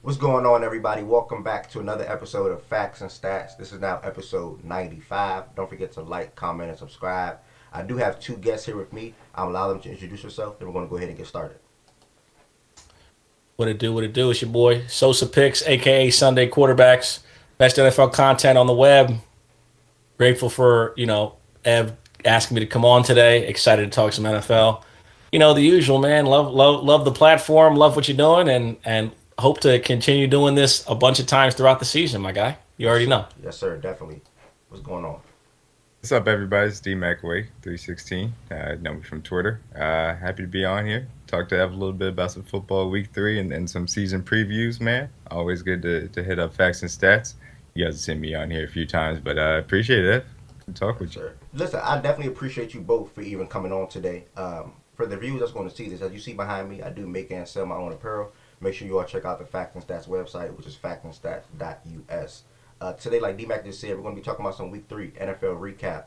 What's going on, everybody? Welcome back to another episode of Facts and Stats. This is now episode 95. Don't forget to like, comment, and subscribe. I do have two guests here with me. I'll allow them to introduce themselves, then we're going to go ahead and get started. What it do? What it do? It's your boy Sosa Picks, aka Sunday Quarterbacks. Best NFL content on the web. Grateful for Ev asking me to come on today. Excited to talk some NFL. The usual, man. Love the platform. Love what you're doing, and hope to continue doing this a bunch of times throughout the season, my guy. You Yes, already sir. know. Yes, sir. Definitely. What's going on? What's up, everybody? It's Dmac Way 316. Know me from Twitter. Happy to be on here. Talk to Ev a little bit about some football week 3 and some season previews, man. Always good to hit up facts and stats. You guys have seen me on here a few times, but I appreciate it. Good to talk Yes, with you. sir. Listen, I definitely appreciate you both for even coming on today. For the viewers that's going to see this, as you see behind me, I do make and sell my own apparel. Make sure you all check out the Fact and Stats website, which is factandstats.us. Today, like D-Mac just said, we're going to be talking about some Week 3 NFL recap.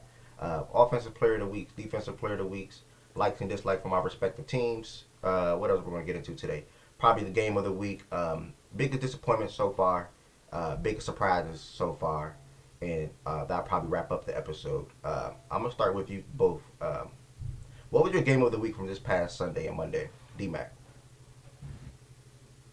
Offensive Player of the Week, Defensive Player of the Weeks, likes and dislikes from our respective teams. What else we're going to get into today? Probably the Game of the Week. Biggest disappointment so far. Biggest surprises so far. And that'll probably wrap up the episode. I'm going to start with you both. What was your Game of the Week from this past Sunday and Monday? D-Mac.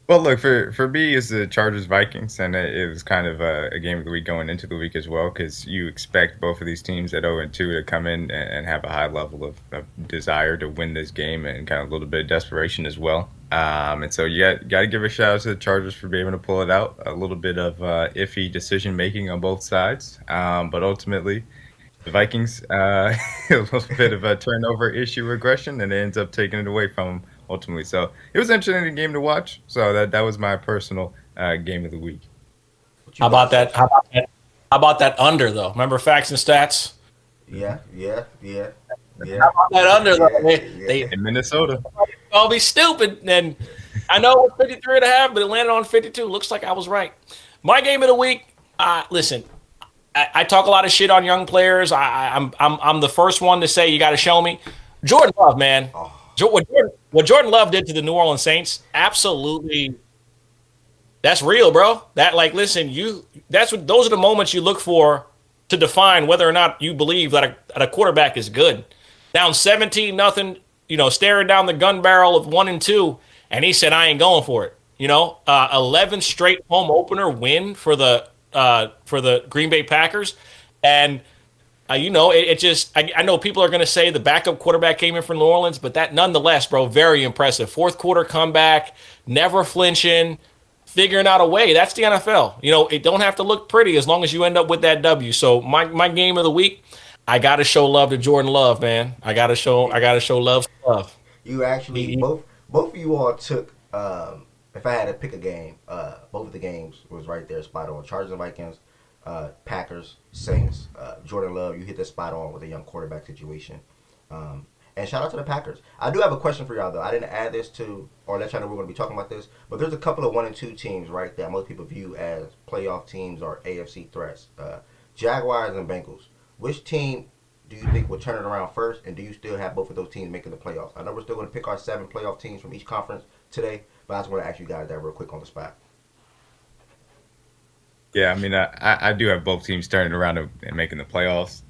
Well, look, for me, it's the Chargers Vikings, and it was kind of a game of the week going into the week as well, because you expect both of these teams at 0 and 2 to come in and have a high level of desire to win this game and kind of a little bit of desperation as well. And so you got to give a shout out to the Chargers for being able to pull it out. A little bit of iffy decision making on both sides, but ultimately the Vikings, a little bit of a turnover issue regression, and it ends up taking it away from them ultimately. So it was an interesting game to watch. So that was my personal game of the week. What you How got, about that? Sosa? How about that under though? Remember facts and stats? Yeah. How about that under though? Yeah, They yeah. In Minnesota, all be stupid. And I know it was 53 and a half, but it landed on 52. Looks like I was right. My game of the week. Listen, I talk a lot of shit on young players. I'm the first one to say you got to show me. Jordan Love, man. Oh, What Jordan Love did to the New Orleans Saints, absolutely. That's real, bro. That like, listen, those are the moments you look for to define whether or not you believe that a quarterback is good. Down 17 nothing, staring down the gun barrel of 1-2, and he said, "I ain't going for it." 11 straight home opener win for the Green Bay Packers, and it just I know people are going to say the backup quarterback came in from New Orleans, but that nonetheless, bro, very impressive. Fourth quarter comeback, never flinching, figuring out a way. That's the NFL. It don't have to look pretty as long as you end up with that W. So my game of the week, I got to show love to Jordan Love, man. I got to show love. you actually He, both of you all took. If I had to pick a game, both of the games was right there, spot on. Chargers and Vikings, Packers, Saints. Jordan Love, you hit the spot on with a young quarterback situation. And shout out to the Packers. I do have a question for y'all though. I didn't add this to or let y'all know we're going to be talking about this, but there's a couple of 1 and 2 teams right there. Most people view as playoff teams or AFC threats. Jaguars and Bengals. Which team do you think will turn it around first, and do you still have both of those teams making the playoffs? I know we're still going to pick our 7 playoff teams from each conference today, but I just want to ask you guys that real quick on the spot. yeah, I mean, I do have both teams turning around and making the playoffs.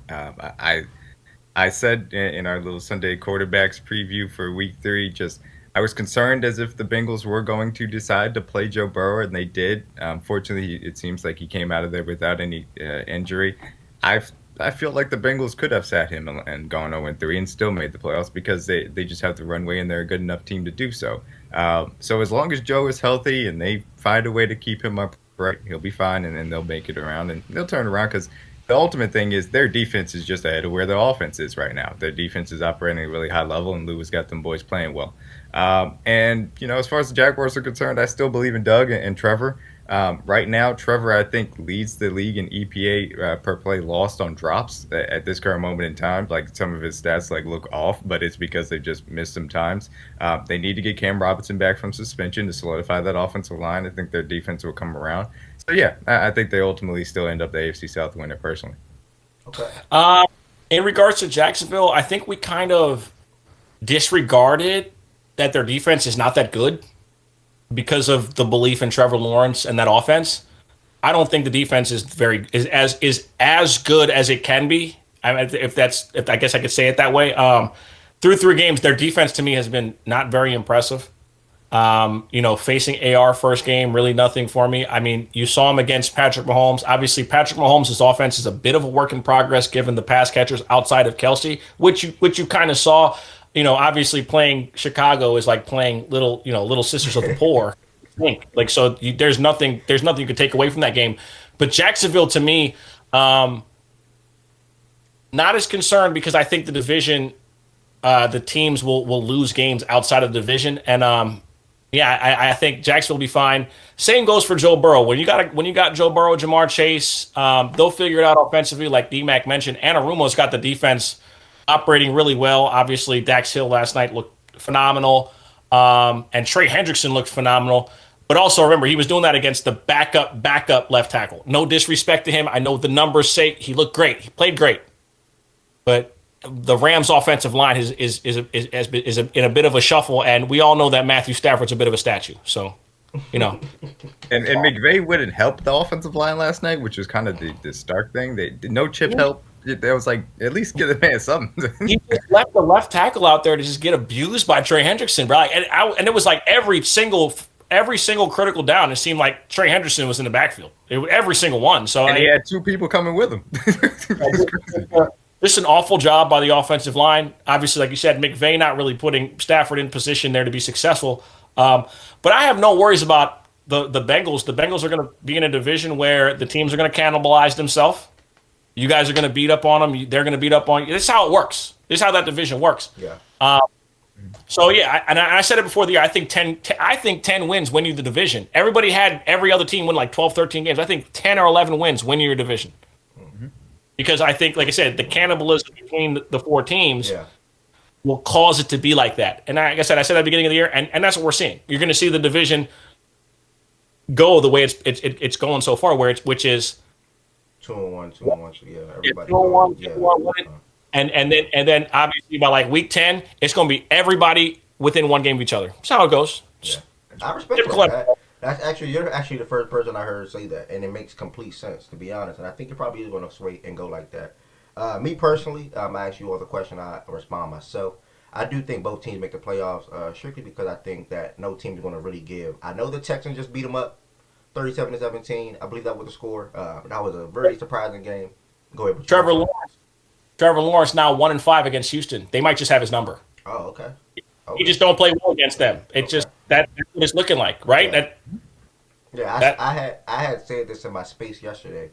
I said in our little Sunday quarterbacks preview for week 3, just I was concerned as if the Bengals were going to decide to play Joe Burrow, and they did. Fortunately, it seems like he came out of there without any injury. I I feel like the Bengals could have sat him and gone 0-3 and still made the playoffs because they just have the runway and they're a good enough team to do so. So as long as Joe is healthy and they find a way to keep him upright, he'll be fine, and then they'll make it around and they'll turn around because the ultimate thing is their defense is just ahead of where their offense is right now. Their defense is operating at a really high level, and Lou has got them boys playing well. And as far as the Jaguars are concerned, I still believe in Doug and Trevor. Right now, Trevor, I think, leads the league in EPA per play lost on drops at this current moment in time. Like some of his stats look off, but it's because they've just missed some times. They need to get Cam Robinson back from suspension to solidify that offensive line. I think their defense will come around. So yeah, I think they ultimately still end up the AFC South winner personally. Okay. Uh, in regards to Jacksonville, I think we kind of disregarded that their defense is not that good. because of the belief in Trevor Lawrence and that offense. I don't think the defense is as good as it can be. If I guess I could say it that way. Through 3 games, their defense to me has been not very impressive. Facing AR first game, really nothing for me. I mean, you saw him against Patrick Mahomes. Obviously, Patrick Mahomes' offense is a bit of a work in progress given the pass catchers outside of Kelsey, which you kind of saw. Obviously playing Chicago is like playing little sisters of the poor. There's nothing you could take away from that game. But Jacksonville to me, not as concerned because I think the division, the teams will lose games outside of the division, and I think Jacksonville will be fine. Same goes for Joe Burrow. When you got Joe Burrow, Jamar Chase, they'll figure it out offensively, like Dmac mentioned. Anarumo's got the defense operating really well. Obviously, Dax Hill last night looked phenomenal, and Trey Hendrickson looked phenomenal. But also remember, he was doing that against the backup left tackle. No disrespect to him. I know the numbers say he looked great. He played great, but the Rams' offensive line is in a bit of a shuffle, and we all know that Matthew Stafford's a bit of a statue. So, and McVay wouldn't help the offensive line last night, which was kind of the Stark thing. They no chip help. That was like, at least give the man something. He just left the left tackle out there to just get abused by Trey Hendrickson, bro. And it was like every single critical down, it seemed like Trey Hendrickson was in the backfield. Every single one. So he had 2 people coming with him. Just an awful job by the offensive line. Obviously, like you said, McVay not really putting Stafford in position there to be successful. But I have no worries about the Bengals. The Bengals are going to be in a division where the teams are going to cannibalize themselves. You guys are going to beat up on them. They're going to beat up on you. This is how it works. This is how that division works. Yeah. I said it before the year. I think 10 wins win you the division. Everybody had every other team win like 12, 13 games. I think 10 or 11 wins win you your division. Mm-hmm. Because I think, like I said, the cannibalism between the 4 teams will cause it to be like that. And like I said at the beginning of the year, and that's what we're seeing. You're going to see the division go the way it's going so far, which is 2-1. Yeah, everybody. 2-1. And then obviously by like week 10, it's going to be everybody within 1 game of each other. That's how it goes. Yeah. I respect that. You're actually the first person I heard say that, and it makes complete sense, to be honest. And I think it probably is going to sway and go like that. Me personally, I ask you all the question. I respond myself. I do think both teams make the playoffs, strictly because I think that no team is going to really give. I know the Texans just beat them up 37-17. I believe that was the score. That was a very surprising game. Go ahead. Trevor Lawrence now 1-5 against Houston. They might just have his number. Oh, okay. He just don't play well against them. It's just that's what it's looking like, right? I had said this in my space yesterday.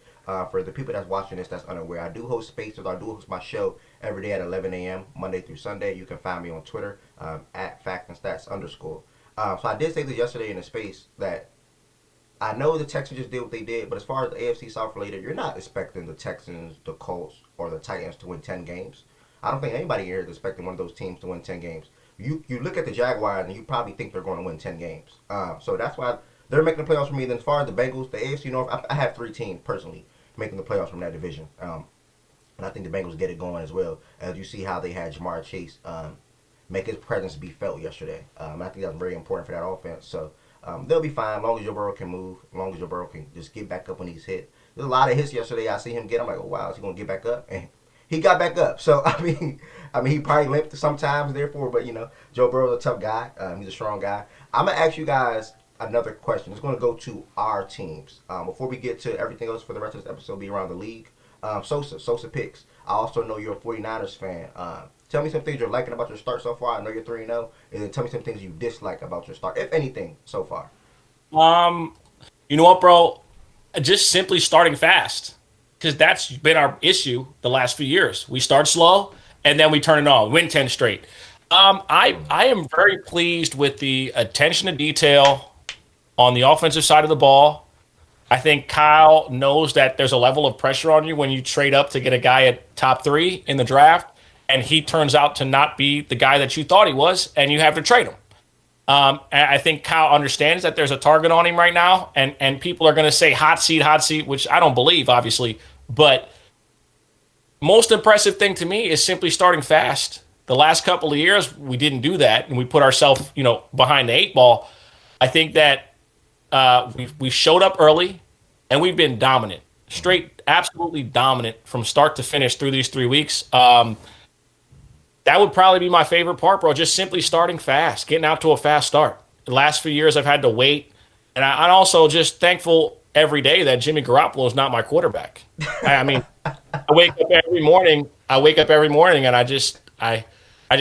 For the people that's watching this that's unaware, I do host spaces. I do host my show every day at 11 a.m. Monday through Sunday. You can find me on Twitter at @factandstats_. So I did say this yesterday in the space that I know the Texans just did what they did, but as far as the AFC South related, you're not expecting the Texans, the Colts, or the Titans to win 10 games. I don't think anybody here is expecting one of those teams to win 10 games. You look at the Jaguars and you probably think they're going to win 10 games. So that's why they're making the playoffs for me. Then as far as the Bengals, the AFC North, I have 3 teams personally making the playoffs from that division. And I think the Bengals get it going as well, as you see how they had Jamar Chase make his presence be felt yesterday. I think that's very important for that offense. So they'll be fine as long as Joe Burrow can move, as long as Joe Burrow can just get back up when he's hit. There's a lot of hits yesterday I see him get. I'm like, oh, wow, is he going to get back up? And he got back up. So, I mean, he probably limped sometimes, therefore, but, Joe Burrow's a tough guy. He's a strong guy. I'm going to ask you guys another question. It's going to go to our teams. Before we get to everything else for the rest of this episode, be around the league. Sosa picks. I also know you're a 49ers fan. Tell me some things you're liking about your start so far. I know you're 3-0. And then tell me some things you dislike about your start, if anything, so far. You know what, bro? Just simply starting fast. Because that's been our issue the last few years. We start slow, and then we turn it on. Win 10 straight. I am very pleased with the attention to detail on the offensive side of the ball. I think Kyle knows that there's a level of pressure on you when you trade up to get a guy at top 3 in the draft, and he turns out to not be the guy that you thought he was, and you have to trade him. And I think Kyle understands that there's a target on him right now, and people are going to say hot seat, which I don't believe, obviously. But most impressive thing to me is simply starting fast. The last couple of years, we didn't do that, and we put ourselves, behind the 8 ball. I think that we showed up early, and we've been dominant, straight, absolutely dominant from start to finish through these 3 weeks. That would probably be my favorite part, bro. Just simply starting fast, getting out to a fast start. The last few years, I've had to wait, and I'm also just thankful every day that Jimmy Garoppolo is not my quarterback. I mean, I wake up every morning. And I just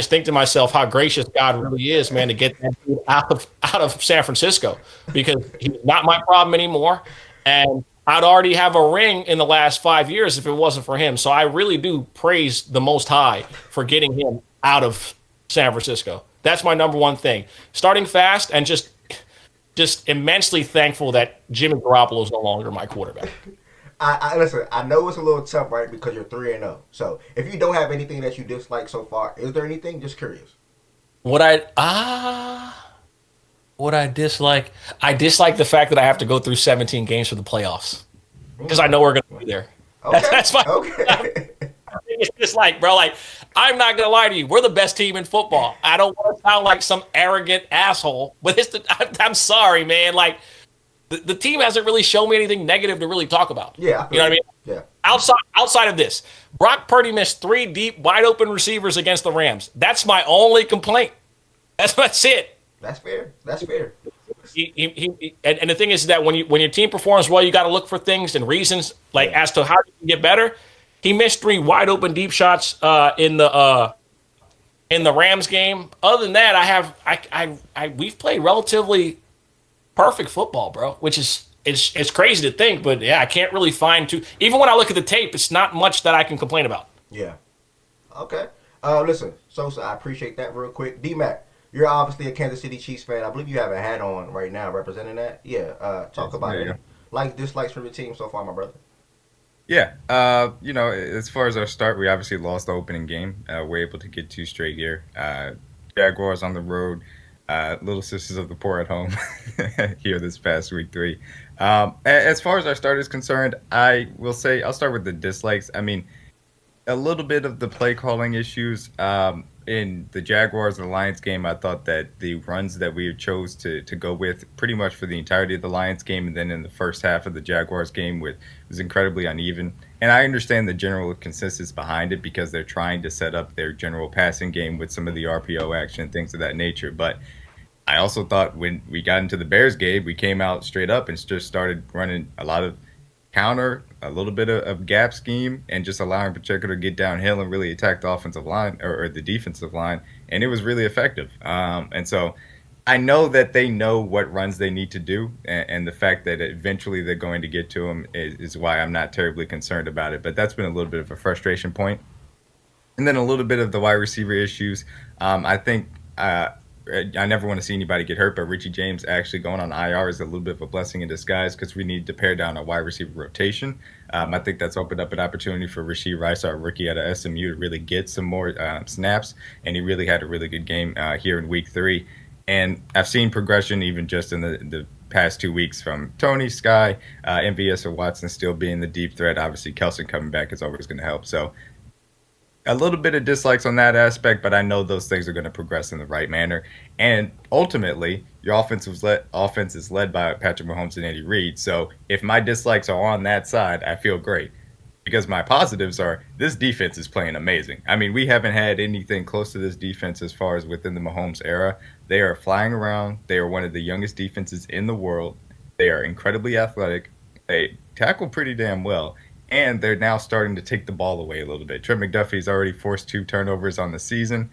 think to myself how gracious God really is, man, to get that dude out of San Francisco, because he's not my problem anymore. And I'd already have a ring in the last 5 years if it wasn't for him. So I really do praise the Most High for getting him out of San Francisco. That's my number one thing. Starting fast, and just immensely thankful that Jimmy Garoppolo is no longer my quarterback. I listen. I know it's a little tough, right? Because you're 3-0. So if you don't have anything that you dislike so far, is there anything? Just curious. What I dislike? I dislike the fact that I have to go through 17 games for the playoffs, because I know we're going to be there. Okay. That's my Okay. it's just like, bro, like, I'm not gonna lie to you. We're the best team in football. I don't want to sound like some arrogant asshole, but I'm sorry, man. Like, the team hasn't really shown me anything negative to really talk about. Yeah. You know what I mean? Yeah. Outside of this, Brock Purdy missed 3 deep, wide open receivers against the Rams. That's my only complaint. That's it. That's fair. That's fair. And the thing is that when your team performs well, you got to look for things and reasons, like, as to how you can get better. He missed 3 wide open deep shots in the Rams game. Other than that, we've played relatively perfect football, bro, which is it's crazy to think, but yeah, I can't really find even when I look at the tape, it's not much that I can complain about. Yeah. Okay. Listen, Sosa, I appreciate that real quick. Dmac, you're obviously a Kansas City Chiefs fan. I believe you have a hat on right now representing that. Yeah. Talk about it. Likes, dislikes from your team so far, my brother. Yeah, as far as our start, we obviously lost the opening game. We're able to get 2 straight here. Jaguars on the road, little sisters of the poor at home here this past week 3. As far as our start is concerned, I will say I'll start with the dislikes. I mean, a little bit of the play calling issues. In the Jaguars and the Lions game, I thought that the runs that we chose to go with pretty much for the entirety of the Lions game, and then in the first half of the Jaguars game was incredibly uneven. And I understand the general consensus behind it, because they're trying to set up their general passing game with some of the RPO action and things of that nature. But I also thought when we got into the Bears game, we came out straight up and just started running a lot of counter, a little bit of gap scheme, and just allowing Pacheco to get downhill and really attack the offensive line or the defensive line, and it was really effective. And so I know that they know what runs they need to do, and the fact that eventually they're going to get to them is why I'm not terribly concerned about it. But that's been a little bit of a frustration point. And then a little bit of the wide receiver issues. I think I never want to see anybody get hurt, but Richie James actually going on IR is a little bit of a blessing in disguise, because we need to pare down our wide receiver rotation. I think that's opened up an opportunity for Rashee Rice, our rookie out of SMU, to really get some more snaps, and he really had a really good game here in week 3. And I've seen progression even just in the past 2 weeks from Tony, Sky, MVS, or Watson still being the deep threat. Obviously, Kelson coming back is always going to help. So a little bit of dislikes on that aspect, but I know those things are going to progress in the right manner. And ultimately, your offense is led by Patrick Mahomes and Andy Reid. So if my dislikes are on that side, I feel great, because my positives are this defense is playing amazing. I mean, we haven't had anything close to this defense as far as within the Mahomes era. They are flying around. They are one of the youngest defenses in the world. They are incredibly athletic. They tackle pretty damn well. And they're now starting to take the ball away a little bit. Trent McDuffie's already forced 2 turnovers on the season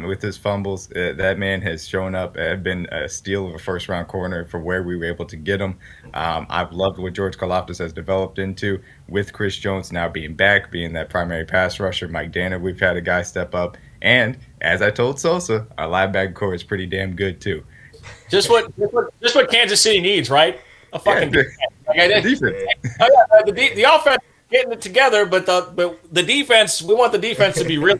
with his fumbles. That man has shown up, been a steal of a first-round corner for where we were able to get him. I've loved what George Karlaftis has developed into, with Chris Jones now being back, being that primary pass rusher. Mike Danner, we've had a guy step up. And as I told Sosa, our linebacker core is pretty damn good too. Just what Kansas City needs, right? A fucking defense. The offense getting it together, but the defense, we want the defense to be really.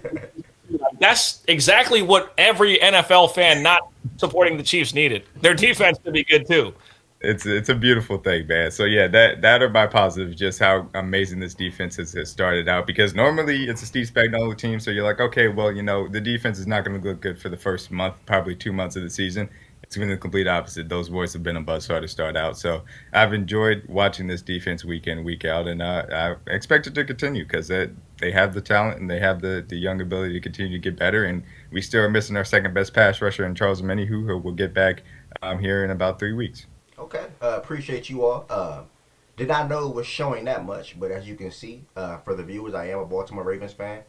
That's exactly what every NFL fan not supporting the Chiefs needed. Their defense to be good too. It's a beautiful thing, man. So yeah, that are my positives. Just how amazing this defense has started out. Because normally it's a Steve Spagnuolo team, so you're like, okay, well, the defense is not going to look good for the first month, probably 2 months of the season. It's been the complete opposite. Those boys have been a buzzsaw to start out. So I've enjoyed watching this defense week in, week out, and I expect it to continue because they have the talent and they have the young ability to continue to get better. And we still are missing our second best pass rusher in Charles Minnie, who will get back here in about 3 weeks. Okay, appreciate you all. Did not know it was showing that much, but as you can see, for the viewers, I am a Baltimore Ravens fan.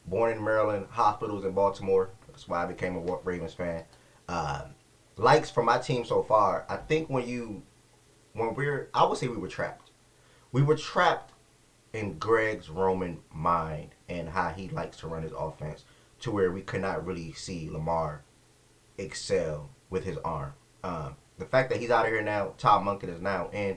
Born in Maryland, hospitals in Baltimore. That's why I became a Ravens fan. Likes for my team so far. I think I would say we were trapped. We were trapped in Greg's Roman mind and how he likes to run his offense, to where we could not really see Lamar excel with his arm. The fact that he's out of here now, Todd Monken is now in.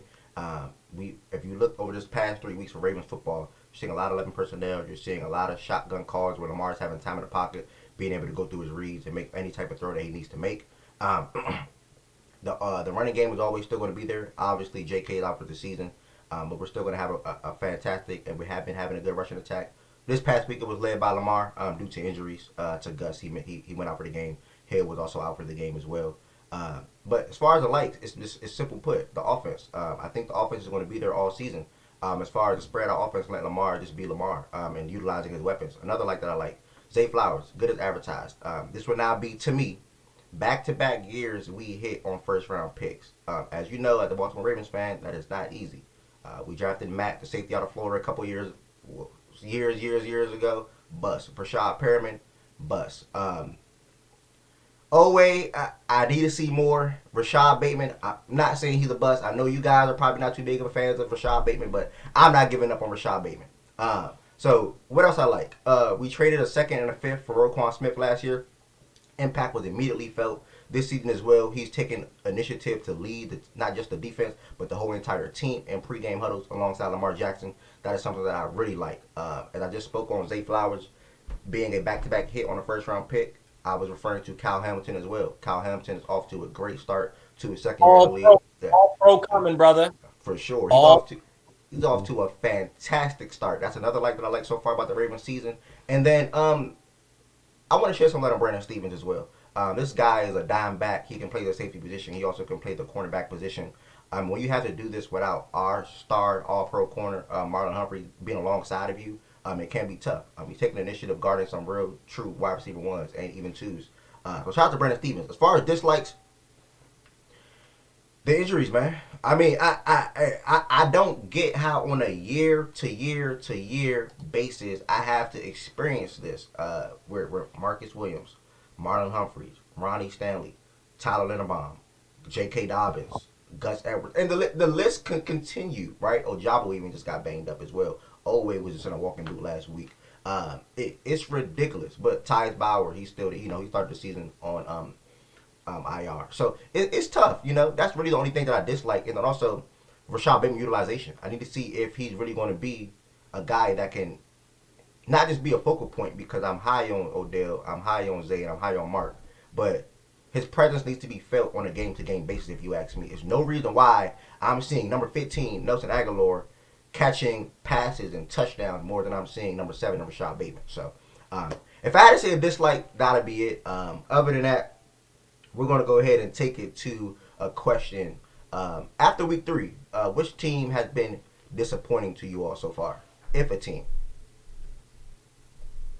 If you look over this past 3 weeks for Ravens football, you're seeing a lot of 11 personnel. You're seeing a lot of shotgun calls where Lamar's having time in the pocket, being able to go through his reads and make any type of throw that he needs to make. The running game is always still going to be there. Obviously, J.K. is out for the season, but we're still going to have a fantastic, and we have been having a good rushing attack. This past week it was led by Lamar due to injuries to Gus. He went out for the game. Hill was also out for the game as well. But as far as the likes, it's simple put. The offense. I think the offense is going to be there all season. As far as the spread of offense, let Lamar just be Lamar and utilizing his weapons. Another like that I like. Zay Flowers, good as advertised. This will now be, to me, back-to-back years we hit on first-round picks. As you know, as a Baltimore Ravens fan, that is not easy. We drafted Mac, the safety out of Florida, a couple years ago. Bust. Rashad Perriman, bust. Oway, I need to see more. Rashad Bateman, I'm not saying he's a bust. I know you guys are probably not too big of fans of Rashad Bateman, but I'm not giving up on Rashad Bateman. So what else I like? We traded a second and a fifth for Roquan Smith last year. Impact was immediately felt this season as well. He's taken initiative to lead not just the defense, but the whole entire team in pregame huddles alongside Lamar Jackson. That is something that I really like. As I just spoke on Zay Flowers being a back-to-back hit on a first-round pick, I was referring to Kyle Hamilton as well. Kyle Hamilton is off to a great start to his second year in the league. All pro coming, brother. For sure. He's off to a fantastic start. That's another like that I like so far about the Ravens season. And then I want to share some light on Brandon Stevens as well. This guy is a dime back. He can play the safety position. He also can play the cornerback position. When you have to do this without our star all-pro corner, Marlon Humphrey, being alongside of you, it can be tough. He's taking the initiative guarding some real true wide receiver ones and even twos. So shout out to Brandon Stevens. As far as dislikes, the injuries, man. I mean, I don't get how on a year to year basis I have to experience this. Where Marcus Williams, Marlon Humphreys, Ronnie Stanley, Tyler Linderbaum, J.K. Dobbins, Gus Edwards, and the list can continue, right? Ojabo even just got banged up as well. Oway was just in a walking boot last week. It's ridiculous. But Tyus Bauer, he's still, he started the season on IR. So it's tough, That's really the only thing that I dislike. And then also Rashad Bateman utilization. I need to see if he's really going to be a guy that can not just be a focal point, because I'm high on Odell, I'm high on Zay, and I'm high on Mark. But his presence needs to be felt on a game-to-game basis, if you ask me. There's no reason why I'm seeing number 15, Nelson Aguilar, catching passes and touchdowns more than I'm seeing number 7, Rashad Bateman. So if I had to say a dislike, that'll be it. Other than that, we're going to go ahead and take it to a question. After week 3, which team has been disappointing to you all so far, if a team?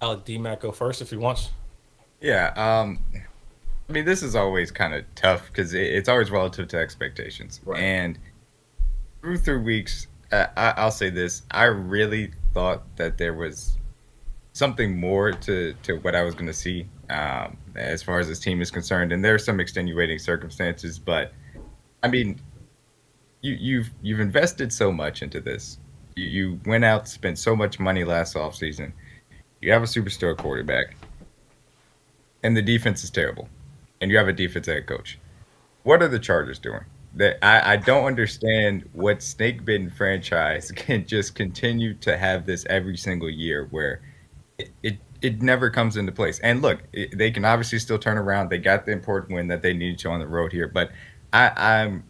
I'll let Dmac go first if he wants. Yeah, I mean, this is always kind of tough because it's always relative to expectations. Right. And through 3 weeks, I'll say this. I really thought that there was something more to what I was going to see as far as this team is concerned. And there are some extenuating circumstances. But, I mean, you've invested so much into this. You went out, spent so much money last offseason. You have a superstar quarterback. And the defense is terrible. And you have a defensive head coach. What are the Chargers doing? I don't understand what snake-bitten franchise can just continue to have this every single year where it never comes into place. And look, they can obviously still turn around. They got the important win that they needed to on the road here. But I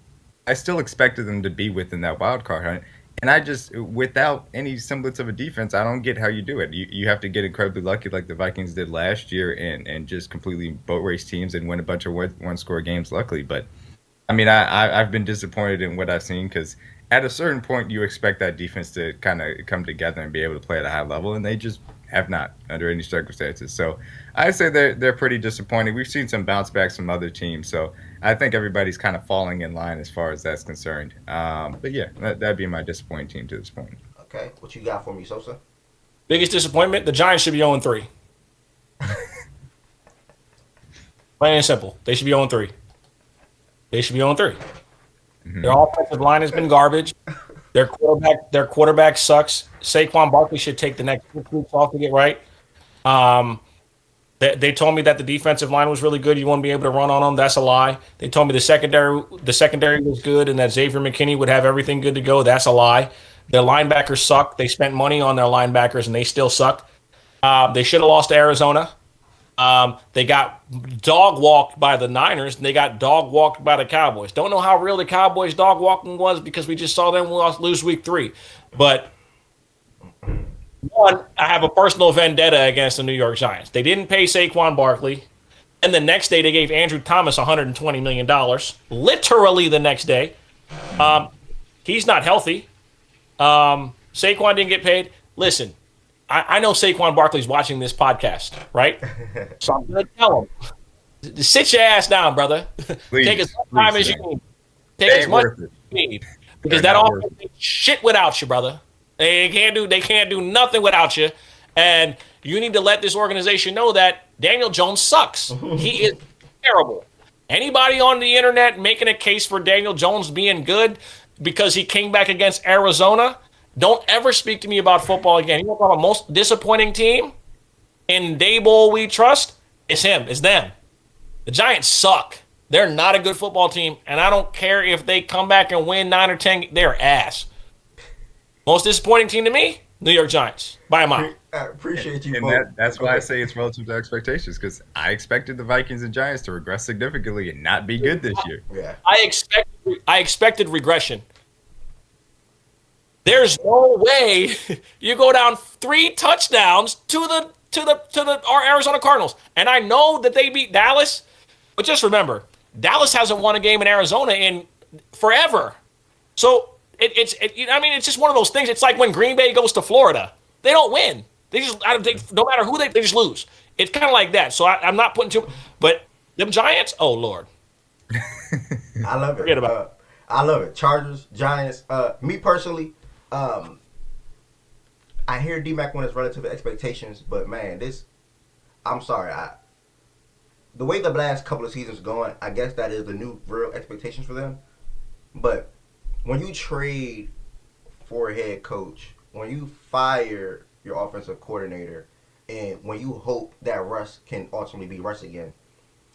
still expected them to be within that wild card hunt. And I just, without any semblance of a defense, I don't get how you do it. You have to get incredibly lucky like the Vikings did last year and just completely boat race teams and win a bunch of one-score games, luckily. But, I mean, I've been disappointed in what I've seen because at a certain point you expect that defense to kind of come together and be able to play at a high level, and they just have not under any circumstances. So I say they're pretty disappointing. We've seen some bounce backs from other teams, so I think everybody's kind of falling in line as far as that's concerned. But yeah, that'd be my disappointing team to this point. Okay, what you got for me, Sosa? Biggest disappointment: the Giants should be 0-3. Plain and simple, they should be 0-3. They should be 0-3. Mm-hmm. Their offensive line has been garbage. Their quarterback sucks. Saquon Barkley should take the next 6 weeks off to get right. They told me that the defensive line was really good. You won't be able to run on them. That's a lie. They told me the secondary was good and that Xavier McKinney would have everything good to go. That's a lie. Their linebackers suck. They spent money on their linebackers and they still suck. They should have lost to Arizona. They got dog walked by the Niners, and they got dog walked by the Cowboys. Don't know how real the Cowboys dog walking was because we just saw them lose week 3. But one, I have a personal vendetta against the New York Giants. They didn't pay Saquon Barkley, and the next day they gave Andrew Thomas $120 million. Literally the next day. He's not healthy. Saquon didn't get paid. Listen. I know Saquon Barkley's watching this podcast, right? So I'm going to tell him, sit your ass down, brother. Please, take as much time as you need. Take as much as you need. Because that offense ain't shit without you, brother. They can't do nothing without you. And you need to let this organization know that Daniel Jones sucks. He is terrible. Anybody on the internet making a case for Daniel Jones being good because he came back against Arizona, don't ever speak to me about football again. You want to talk about most disappointing team in Daboll we trust? It's him. It's them. The Giants suck. They're not a good football team, and I don't care if they come back and win 9 or 10. They're ass. Most disappointing team to me, New York Giants. By a mile. I appreciate you. And that's why I say it's relative to expectations, because I expected the Vikings and Giants to regress significantly and not be good this year. Yeah. I expected regression. There's no way you go down 3 touchdowns to our Arizona Cardinals. And I know that they beat Dallas, but just remember, Dallas hasn't won a game in Arizona in forever. So it's just one of those things. It's like when Green Bay goes to Florida, they don't win. No matter who they just lose. It's kind of like that. So I'm not putting too, but them Giants, oh Lord. I love it. Forget about it. I love it. Chargers, Giants. Me personally. I hear Dmac when it's relative to expectations, but man, I'm sorry. The way the last couple of seasons going, I guess that is the new real expectations for them. But when you trade for a head coach, when you fire your offensive coordinator, and when you hope that Russ can ultimately be Russ again,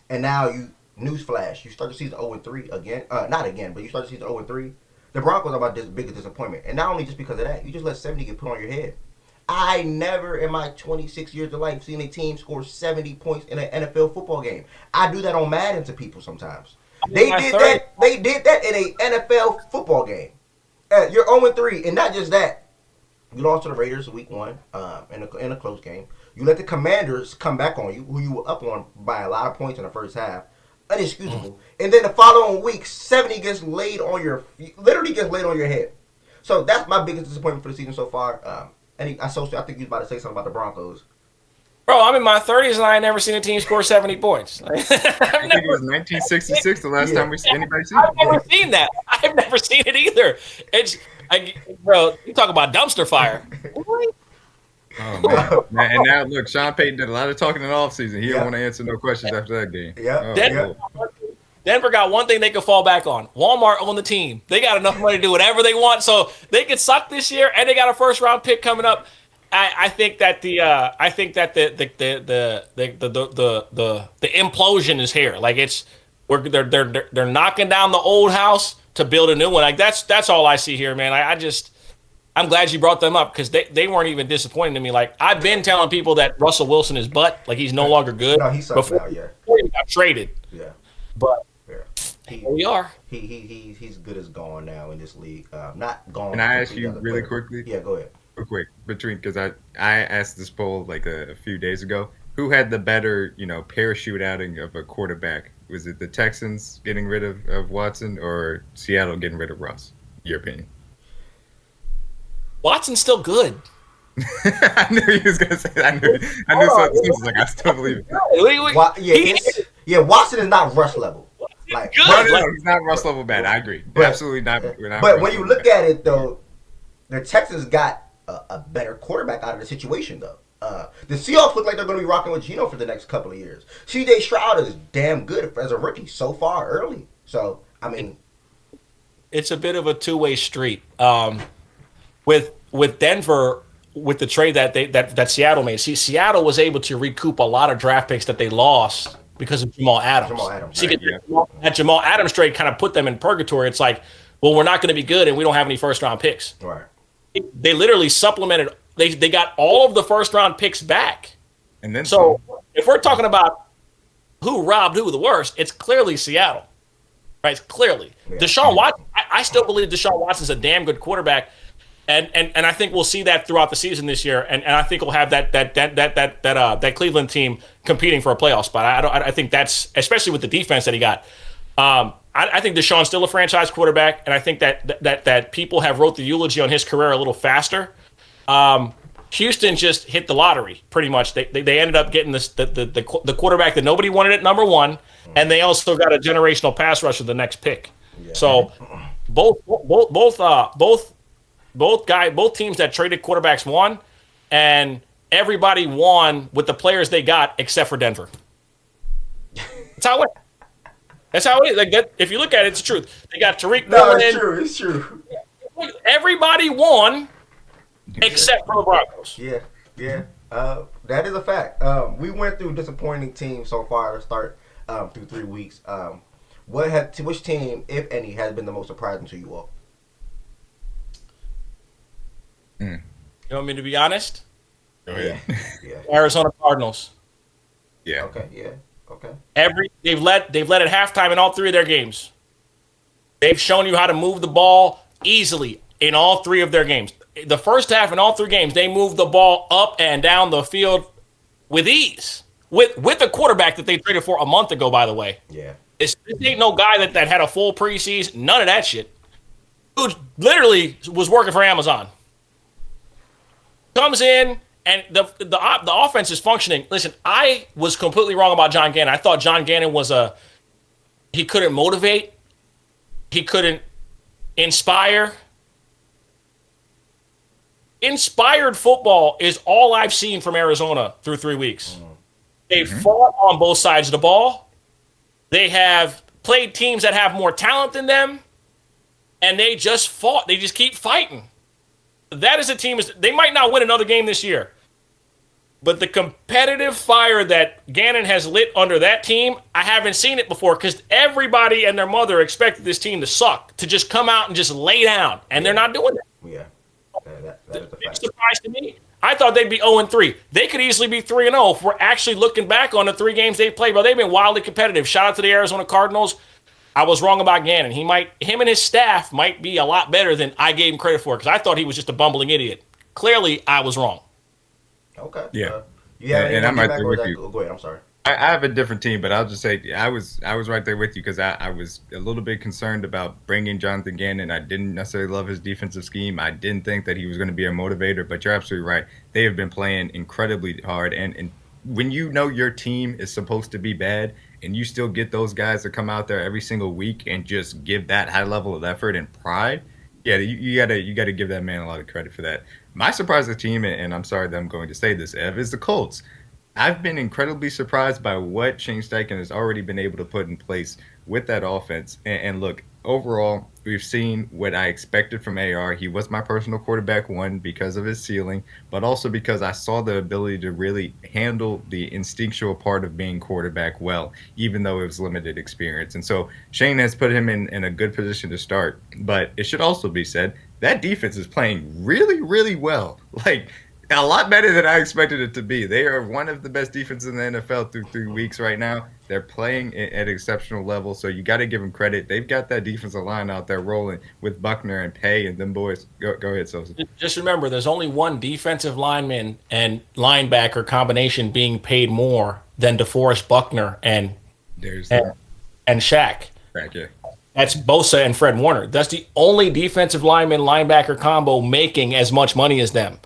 and now newsflash, you start the season 0-3 again. Not again, but you start the season 0-3. The Broncos are about this biggest disappointment. And not only just because of that, you just let 70 get put on your head. I never in my 26 years of life seen a team score 70 points in an NFL football game. I do that on Madden to people sometimes. They did that in an NFL football game. You're 0-3, and not just that. You lost to the Raiders week 1 in a close game. You let the Commanders come back on you, who you were up on by a lot of points in the first half. Unexcusable. And then the following week, 70 literally gets laid on your head. So that's my biggest disappointment for the season so far. I think you was about to say something about the Broncos. Bro, I'm in my 30s and I ain't never seen a team score 70 points. I think it was 1966 the last time anybody seen it. I've never seen that. I've never seen it either. Bro, you talk about dumpster fire. Oh, man. And now, look, Sean Payton did a lot of talking in the offseason. He didn't want to answer no questions after that game. Denver got one thing they could fall back on. Walmart owned the team. They got enough money to do whatever they want, so they could suck this year, and they got a first-round pick coming up. I think that the implosion is here. Like they're knocking down the old house to build a new one. Like that's all I see here, man. I'm glad you brought them up because they weren't even disappointing to me. Like I've been telling people that Russell Wilson is like he's no longer good. No, he sucks now, yeah. Before he got traded. Yeah. But He Here we are. he's good as gone now in this league. Not gone. Can I ask completely you as a really player. quickly? Yeah, go ahead. Real quick, because I asked this poll like a few days ago. Who had the better, parachute outing of a quarterback? Was it the Texans getting rid of Watson or Seattle getting rid of Russ? Your opinion? Watson's still good. I knew he was gonna say that. I knew something. Was like I still believe it. Watson is not Russ level. Like, good. No, he's not Russ level bad. I agree. Absolutely not. But when you look at it though, the Texans got a better quarterback out of the situation though. The Seahawks look like they're going to be rocking with Geno for the next couple of years. C.J. Stroud is damn good as a rookie so far early. So I mean, it's a bit of a two-way street. With Denver, with the trade that Seattle made. See, Seattle was able to recoup a lot of draft picks that they lost because of Jamal Adams. See, that Jamal Adams trade kind of put them in purgatory. It's like, well, we're not going to be good, and we don't have any first-round picks. Right. They literally supplemented. They got all of the first-round picks back. And then so if we're talking about who robbed who the worst, it's clearly Seattle. Right? It's clearly. Yeah. Deshaun Watson, I still believe Deshaun Watson's a damn good quarterback. And I think we'll see that throughout the season this year, and I think we'll have that Cleveland team competing for a playoff spot. I think that's, especially with the defense that he got. I think Deshaun's still a franchise quarterback, and I think that people have wrote the eulogy on his career a little faster. Houston just hit the lottery pretty much. They ended up getting the quarterback that nobody wanted at number one, and they also got a generational pass rusher the next pick. Yeah. So both teams that traded quarterbacks won, and everybody won with the players they got except for Denver. That's how it is. Like that, if you look at it, it's the truth. They got Tariq Woolen. It's true. Everybody won except for the Broncos. Yeah. That is a fact. We went through disappointing teams so far to start through 3 weeks. Which team, if any, has been the most surprising to you all? You want me to be honest? Go ahead. Yeah. Arizona Cardinals. Yeah. Okay. They've led at halftime in all three of their games. They've shown you how to move the ball easily in all three of their games. The first half in all three games, they moved the ball up and down the field with ease. With a quarterback that they traded for a month ago, by the way. Yeah. This ain't no guy that had a full preseason. None of that shit. Dude literally was working for Amazon. Comes in, and the offense is functioning. Listen, I was completely wrong about John Gannon. I thought John Gannon he couldn't motivate. He couldn't inspire. Inspired football is all I've seen from Arizona through 3 weeks. They fought on both sides of the ball. They have played teams that have more talent than them, and they just fought. They just keep fighting. That is a team. They might not win another game this year, but the competitive fire that Gannon has lit under that team, I haven't seen it before, because everybody and their mother expected this team to suck, to just come out and just lay down, and they're not doing that. Yeah, that is a fact. Surprise to me. I thought they'd be 0-3. They could easily be 3-0 if we're actually looking back on the 3 games they've played, but they've been wildly competitive. Shout out to the Arizona Cardinals. I was wrong about Gannon. Him and his staff might be a lot better than I gave him credit for, because I thought he was just a bumbling idiot. Clearly, I was wrong. Okay. Yeah. And I'm right there with you. Go ahead. I'm sorry. I have a different team, but I'll just say I was right there with you, because I was a little bit concerned about bringing Jonathan Gannon. I didn't necessarily love his defensive scheme. I didn't think that he was going to be a motivator, but you're absolutely right. They have been playing incredibly hard, and when you know your team is supposed to be bad and you still get those guys to come out there every single week and just give that high level of effort and pride, yeah, you gotta give that man a lot of credit for that. My surprising team, and I'm sorry that I'm going to say this, Ev, is the Colts. I've been incredibly surprised by what Shane Steichen has already been able to put in place with that offense. And look, overall, we've seen what I expected from AR. He was my personal quarterback one because of his ceiling, but also because I saw the ability to really handle the instinctual part of being quarterback well, even though it was limited experience. And so Shane has put him in a good position to start. But it should also be said, that defense is playing really, really well. Like, a lot better than I expected it to be. They are one of the best defenses in the NFL through 3 weeks right now. They're playing at an exceptional level, so you got to give them credit. They've got that defensive line out there rolling with Buckner and Pay and them boys. Go ahead, Sosa. Just remember, there's only one defensive lineman and linebacker combination being paid more than DeForest Buckner and Shaq. Right, yeah. That's Bosa and Fred Warner. That's the only defensive lineman linebacker combo making as much money as them.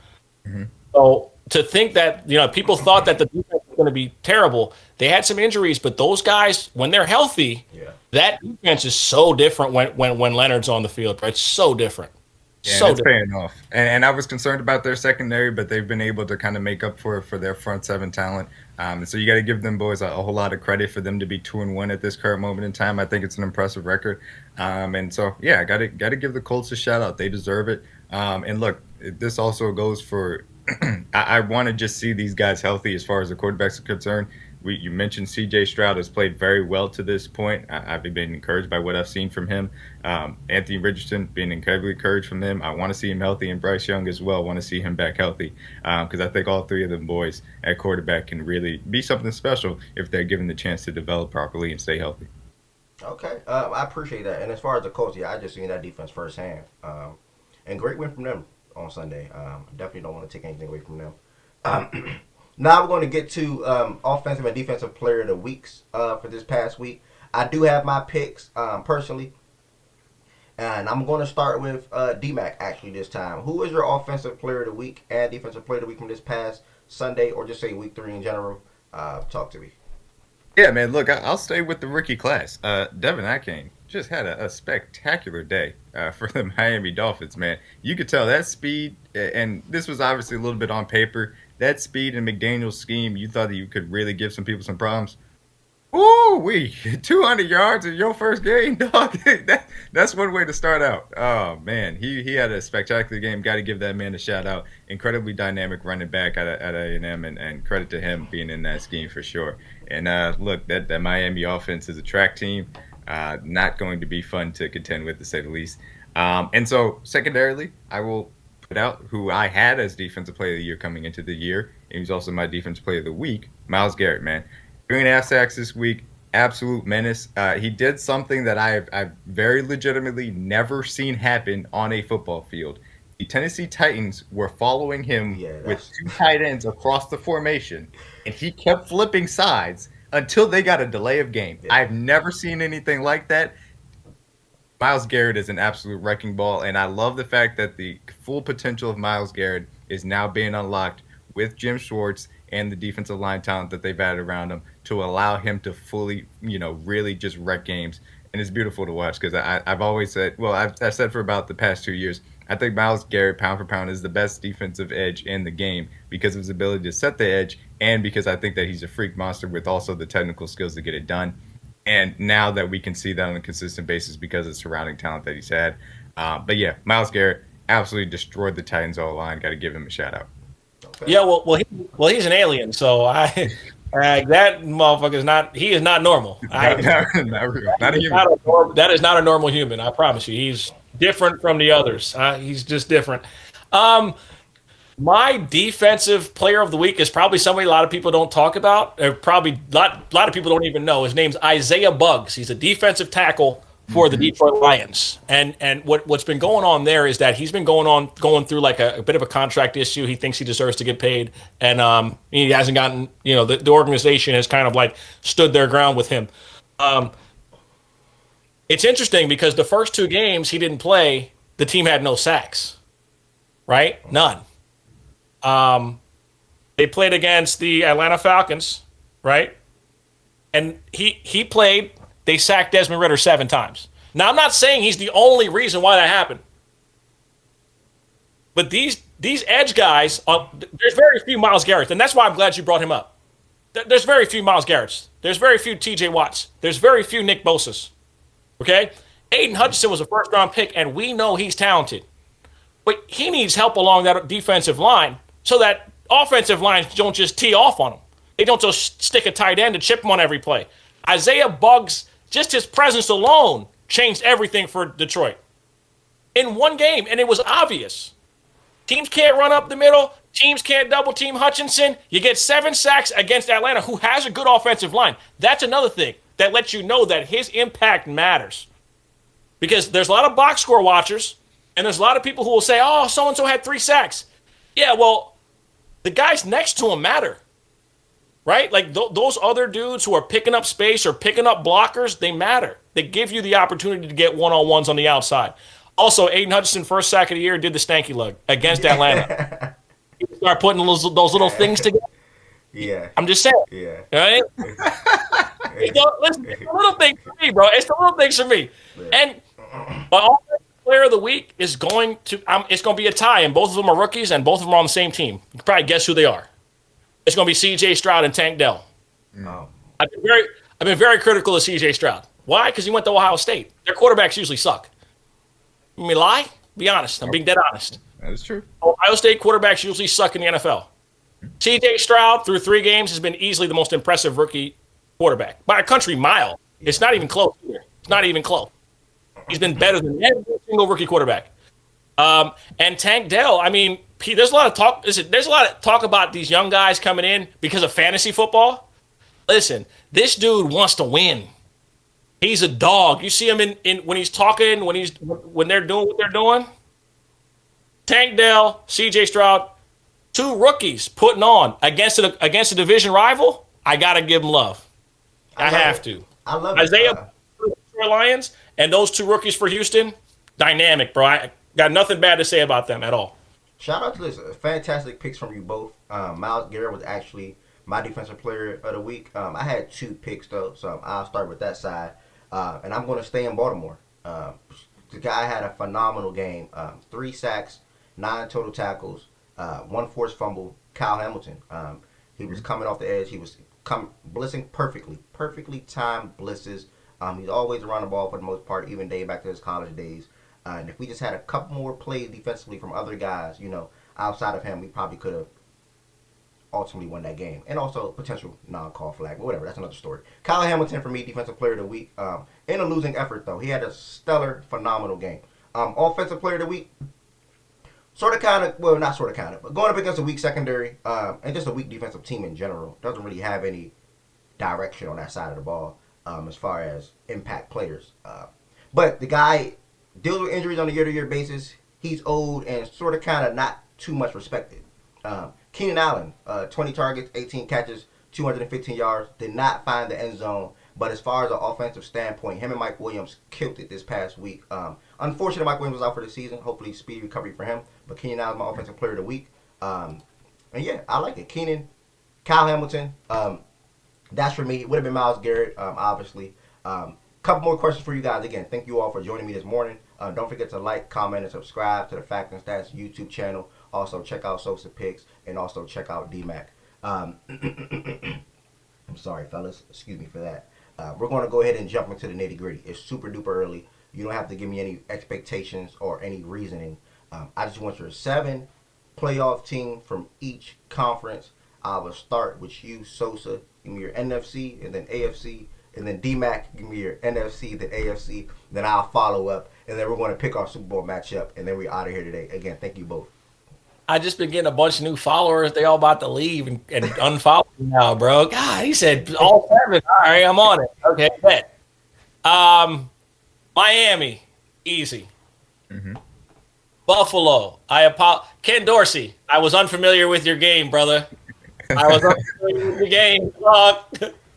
Mm-hmm. So to think that, people thought that the defense was going to be terrible. They had some injuries, but those guys, when they're healthy, that defense is so different when Leonard's on the field. Right? It's so different. Yeah, so it's paying off. And I was concerned about their secondary, but they've been able to kind of make up for their front seven talent. And so you got to give them boys a whole lot of credit for them to be 2-1 at this current moment in time. I think it's an impressive record. And so, yeah, got to give the Colts a shout out. They deserve it. And look, this also goes for I want to just see these guys healthy as far as the quarterbacks are concerned. You mentioned C.J. Stroud has played very well to this point. I've been encouraged by what I've seen from him. Anthony Richardson, being incredibly encouraged from him. I want to see him healthy, and Bryce Young as well. I want to see him back healthy because I think all three of them boys at quarterback can really be something special if they're given the chance to develop properly and stay healthy. Okay, I appreciate that. And as far as the Colts, I just seen that defense firsthand. And great win from them on Sunday. Definitely don't want to take anything away from them. Now we're going to get to offensive and defensive player of the weeks for this past week. I do have my picks personally. And I'm going to start with Dmac actually this time. Who is your offensive player of the week and defensive player of the week from this past Sunday, or just say week 3 in general? Talk to me. Yeah, man, look, I'll stay with the rookie class. Devin Akane just had a spectacular day for the Miami Dolphins, man. You could tell that speed, and this was obviously a little bit on paper, that speed in McDaniel's scheme, you thought that you could really give some people some problems. Ooh, 200 yards in your first game, dog. That's one way to start out. Oh, man, he had a spectacular game. Got to give that man a shout out. Incredibly dynamic running back at A&M, and credit to him being in that scheme for sure. And look, that Miami offense is a track team. Not going to be fun to contend with, to say the least. And so, secondarily, I will put out who I had as Defensive Player of the Year coming into the year. And he's also my Defensive Player of the Week, Myles Garrett, man. 3.5 sacks this week, absolute menace. He did something that I've very legitimately never seen happen on a football field. The Tennessee Titans were following him with 2 tight ends across the formation, and he kept flipping sides until they got a delay of game. Yeah. I've never seen anything like that. Myles Garrett is an absolute wrecking ball, and I love the fact that the full potential of Myles Garrett is now being unlocked with Jim Schwartz and the defensive line talent that they've added around him to allow him to fully, really just wreck games. And it's beautiful to watch because I've always said, I've said for about the past 2 years, I think Myles Garrett, pound for pound, is the best defensive edge in the game because of his ability to set the edge and because I think that he's a freak monster with also the technical skills to get it done. And now that we can see that on a consistent basis because of the surrounding talent that he's had. But yeah, Myles Garrett absolutely destroyed the Titans all-line. Got to give him a shout-out. Okay. Yeah, well, he's an alien, so that motherfucker is not. He is not normal. Not real. Not a human. That is not a normal human. I promise you. He's different from the others. He's just different. My defensive player of the week is probably somebody a lot of people don't talk about. Or probably a lot of people don't even know. His name's Isaiah Buggs. He's a defensive tackle for the Detroit Lions. And what's been going on there is that he's been going through like a bit of a contract issue. He thinks he deserves to get paid. And he hasn't gotten, the organization has kind of like stood their ground with him. It's interesting because the first 2 games he didn't play, the team had no sacks, right? None. They played against the Atlanta Falcons, right? And he played. They sacked Desmond Ridder 7 times. Now, I'm not saying he's the only reason why that happened. But these edge guys, there's very few Myles Garretts, and that's why I'm glad you brought him up. There's very few Myles Garretts. There's very few T.J. Watts. There's very few Nick Bosas. Okay? Aiden Hutchinson was a first-round pick, and we know he's talented. But he needs help along that defensive line so that offensive lines don't just tee off on him. They don't just stick a tight end and chip him on every play. Isaiah Buggs, just his presence alone changed everything for Detroit in one game, and it was obvious. Teams can't run up the middle. teams can't double team Hutchinson. You get 7 sacks against Atlanta, who has a good offensive line. That's another thing that lets you know that his impact matters. Because there's a lot of box score watchers, and there's a lot of people who will say, oh, so-and-so had 3 sacks. Yeah, well, the guys next to him matter. Right? Like those other dudes who are picking up space or picking up blockers, they matter. They give you the opportunity to get one-on-ones on the outside. Also, Aiden Hutchinson, first sack of the year, did the stanky lug against Atlanta. He start putting those little things together. Yeah. I'm just saying. Yeah. Right? Listen, it's the little things for me, bro. It's the little things for me. Yeah. And my offensive player of the week is going to it's going to be a tie, and both of them are rookies, and both of them are on the same team. You can probably guess who they are. It's going to be C.J. Stroud and Tank Dell. Oh. I've been very critical of C.J. Stroud. Why? Because he went to Ohio State. Their quarterbacks usually suck. You mean lie? Be honest. I'm being dead honest. That is true. Ohio State quarterbacks usually suck in the NFL. C.J. Stroud, through 3 games, has been easily the most impressive rookie quarterback by a country mile. It's not even close here. It's not even close. He's been better than every single rookie quarterback. And Tank Dell, I mean, there's a lot of talk. Listen, there's a lot of talk about these young guys coming in because of fantasy football. Listen, this dude wants to win. He's a dog. You see him in when he's talking, when they're doing what they're doing. Tank Dell, C.J. Stroud, 2 rookies putting on against a division rival. I gotta give them love. I have to. I love Isaiah for Lions and those 2 rookies for Houston. Dynamic, bro. I got nothing bad to say about them at all. Shout out to this fantastic picks from you both. Myles Garrett was actually my defensive player of the week. I had 2 picks though, so I'll start with that side. And I'm going to stay in Baltimore. The guy had a phenomenal game. 3 sacks, 9 total tackles, 1 forced fumble. Kyle Hamilton. He was coming off the edge. He was blitzing perfectly timed blitzes. He's always around the ball for the most part, even dating back to his college days. And if we just had a couple more plays defensively from other guys, outside of him, we probably could have ultimately won that game. And also potential non-call flag, but whatever, that's another story. Kyle Hamilton for me, defensive player of the week. In a losing effort, though, he had a stellar, phenomenal game. Offensive player of the week, not kind of, but going up against a weak secondary and just a weak defensive team in general. Doesn't really have any direction on that side of the ball as far as impact players. But the guy deals with injuries on a year-to-year basis. He's old and sort of kind of not too much respected. Keenan Allen, 20 targets, 18 catches, 215 yards, did not find the end zone. But as far as an offensive standpoint, him and Mike Williams killed it this past week. Unfortunately, Mike Williams was out for the season. Hopefully, speedy recovery for him. But Keenan Allen, my offensive player of the week. And yeah, I like it. Keenan, Kyle Hamilton, that's for me. It would have been Myles Garrett, obviously. Couple more questions for you guys. Again, thank you all for joining me this morning. Don't forget to like, comment, and subscribe to the Fact and Stats YouTube channel. Also, check out Sosa Picks and also check out Dmac. I'm sorry, fellas. Excuse me for that. We're going to go ahead and jump into the nitty gritty. It's super duper early. You don't have to give me any expectations or any reasoning. I just want your 7 playoff team from each conference. I will start with you, Sosa. Give me your NFC and then AFC. And then Dmac, give me your NFC, then AFC. Then I'll follow up. And then we're going to pick our Super Bowl matchup. And then we're out of here today. Again, thank you both. I just been getting a bunch of new followers. They all about to leave and unfollow me now, bro. God, he said all 7. All right, I'm on it. Okay, bet. Miami, easy. Mm-hmm. Buffalo, Ken Dorsey, I was unfamiliar with your game, brother. I was unfamiliar with your game.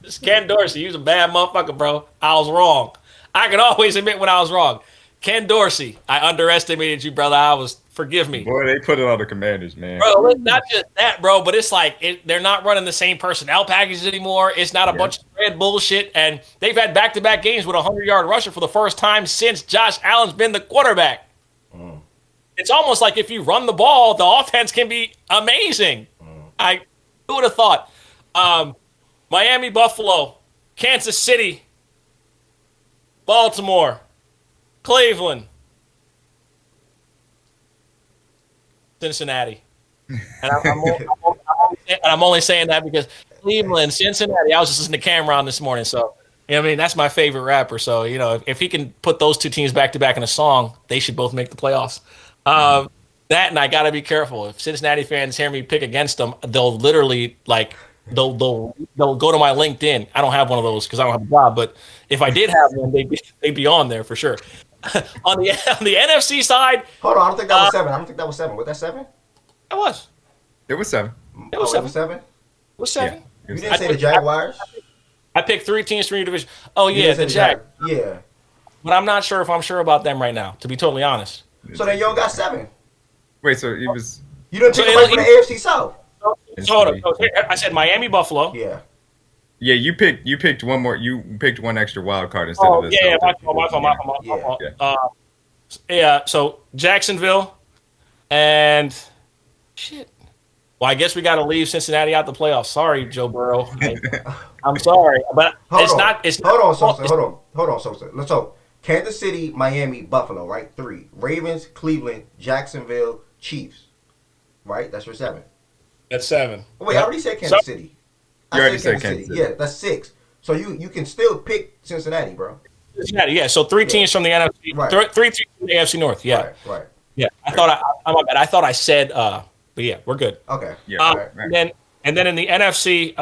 This Ken Dorsey, he was a bad motherfucker, bro. I was wrong. I can always admit when I was wrong. Ken Dorsey, I underestimated you, brother. Forgive me. Boy, they put it on the Commanders, man. Bro, not just that, bro, but it's like they're not running the same personnel packages anymore. It's not a bunch of red bullshit, and they've had back-to-back games with a 100-yard rusher for the first time since Josh Allen's been the quarterback. Mm. It's almost like if you run the ball, the offense can be amazing. Mm. Who would have thought? Miami, Buffalo, Kansas City, Baltimore, Cleveland, Cincinnati. And I'm only saying that because Cleveland, Cincinnati, I was just listening to Cameron this morning. So, that's my favorite rapper. So, if he can put those 2 teams back to back in a song, they should both make the playoffs. That, and I got to be careful. If Cincinnati fans hear me pick against them, they'll literally like they'll go to my LinkedIn. I don't have one of those because I don't have a job. But if I did have one, they'd be on there for sure. On the NFC side, Hold on, I don't think that was 7. I don't think that was 7. Was that 7? it was It was 7. it was Oh, it 7. was 7? It was 7. Yeah. You didn't say the Jaguars? I picked 3 teams from your division. Oh You yeah, didn't the say Jags. Yeah. But I'm not sure if I'm sure about them right now. To be totally honest. So then you don't got 7. Wait, so it was. You didn't take So away from the AFC South. So hold on. So I said Miami, Buffalo. Yeah. Yeah, you picked one more. You picked one extra wild card instead Oh of this. yeah, my fault. Yeah. So Jacksonville and shit. Well, I guess we got to leave Cincinnati out the playoffs. Sorry, Joe Burrow. I'm sorry, but it's not. Hold on, Sosa. Hold on, Sosa. Let's hope. Kansas City, Miami, Buffalo, right? 3. Ravens, Cleveland, Jacksonville, Chiefs. Right? That's your 7. That's 7. Wait, I already said Kansas City. You already said Kansas City. Yeah, that's 6. So you can still pick Cincinnati, bro. Cincinnati, yeah. So 3 teams from the NFC, Right. 3 teams from the AFC North. Yeah, Right. yeah. I thought I said. But yeah, we're good. Okay. Yeah. Right. And then in the NFC,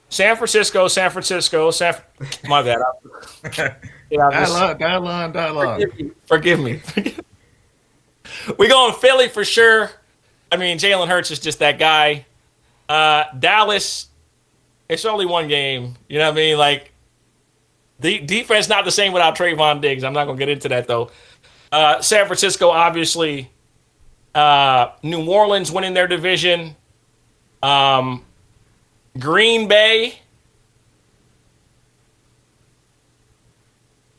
San Francisco. My bad. Forgive me. We going Philly for sure. I mean, Jalen Hurts is just that guy. Dallas, it's only one game. You know what I mean? Like, the defense not the same without Trayvon Diggs. I'm not going to get into that, though. San Francisco, obviously. New Orleans winning their division. Green Bay.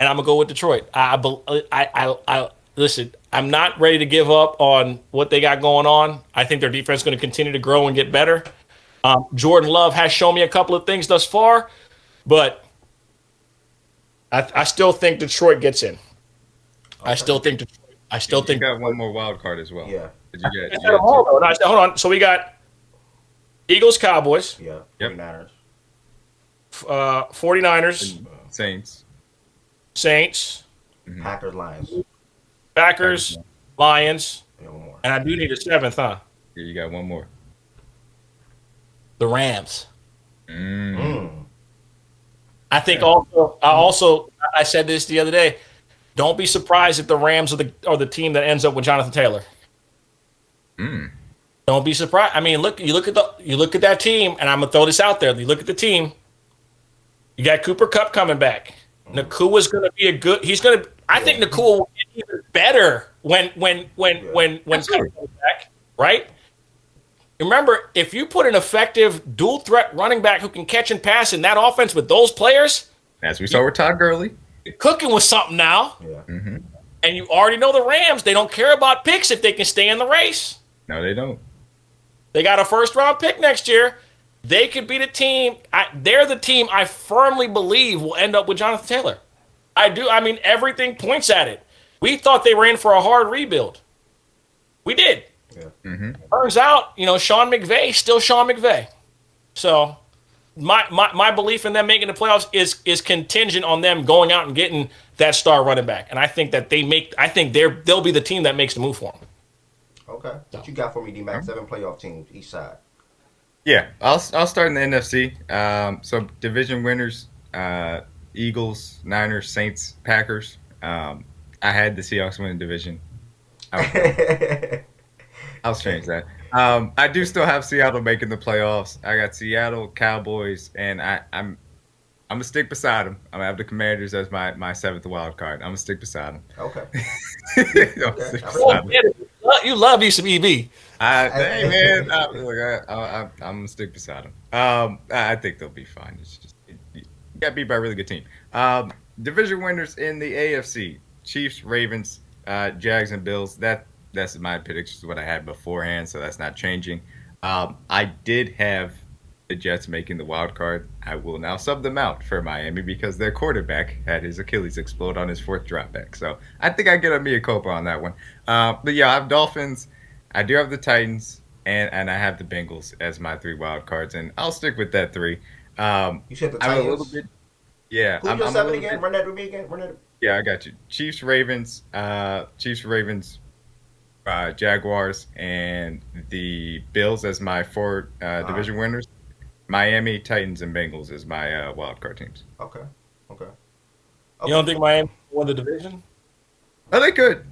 And I'm going to go with Detroit. I listen, I'm not ready to give up on what they got going on. I think their defense is going to continue to grow and get better. Jordan Love has shown me a couple of things thus far, but I still think Detroit gets in. I still think Detroit. You got one more wild card as well. Yeah. Did you get? Hold on. So we got Eagles, Cowboys. Yeah. Yep. 49ers. 49ers, Saints. Saints, Packers, Lions. Packers, Lions, Yeah, one more. and I do need a 7th, huh? Yeah, you got one more. The Rams. Mm. I think I said this the other day. Don't be surprised if the Rams are the team that ends up with Jonathan Taylor. Don't be surprised. I mean, you look at that team, and I'm gonna throw this out there. You look at the team. You got Cooper Kupp coming back. Nakua's gonna be a good. I think Nakua will get even better when Kupp comes back. Right. Remember, if you put an effective dual threat running back who can catch and pass in that offense with those players, As we saw with Todd Gurley. you're cooking with something now. Yeah. Mm-hmm. And you already know the Rams. They don't care about picks if they can stay in the race. No, they don't. They got a first-round pick next year. They could be the team. They're the team I firmly believe will end up with Jonathan Taylor. I do. I mean, everything points at it. We thought they were in for a hard rebuild. We did. Yeah. Mm-hmm. Turns out, Sean McVay, still Sean McVay. So my belief in them making the playoffs is contingent on them going out and getting that star running back. And I think that they'll be the team that makes the move for them. Okay. What you got for me, Dmac? 7 playoff teams each side. Yeah, I'll start in the NFC. So division winners: Eagles, Niners, Saints, Packers. I had the Seahawks win the division. I'll change that. I do still have Seattle making the playoffs. I got Seattle, Cowboys, and I'm gonna stick beside them. I'm gonna have the Commanders as my 7th wild card. I'm gonna stick beside them. Okay. You love you some EB. Hey man, I'm gonna stick beside them. I think they'll be fine. It's just you got beat by a really good team. Division winners in the AFC: Chiefs, Ravens, Jags, and Bills. That's my predictions. What I had beforehand, so that's not changing. I did have the Jets making the wild card. I will now sub them out for Miami because their quarterback had his Achilles explode on his 4th drop back. So I think I get a mea culpa on that one. But yeah, I have Dolphins. I do have the Titans, and I have the Bengals as my 3 wild cards, and I'll stick with that 3. You said the Titans. I'm a little bit. Yeah. Who's your 7 again? Run that with me again. Yeah, I got you. Chiefs, Ravens, Jaguars, and the Bills as my four division winners. Miami, Titans, and Bengals is my wild card teams. Okay. Okay. You Okay. don't think Miami won the division? Oh, they could,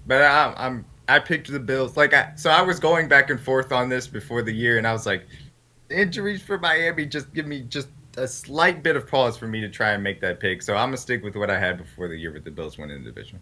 but I picked the Bills. So I was going back and forth on this before the year, and I was like, injuries for Miami just give me just a slight bit of pause for me to try and make that pick. So I'm gonna stick with what I had before the year with the Bills winning the division.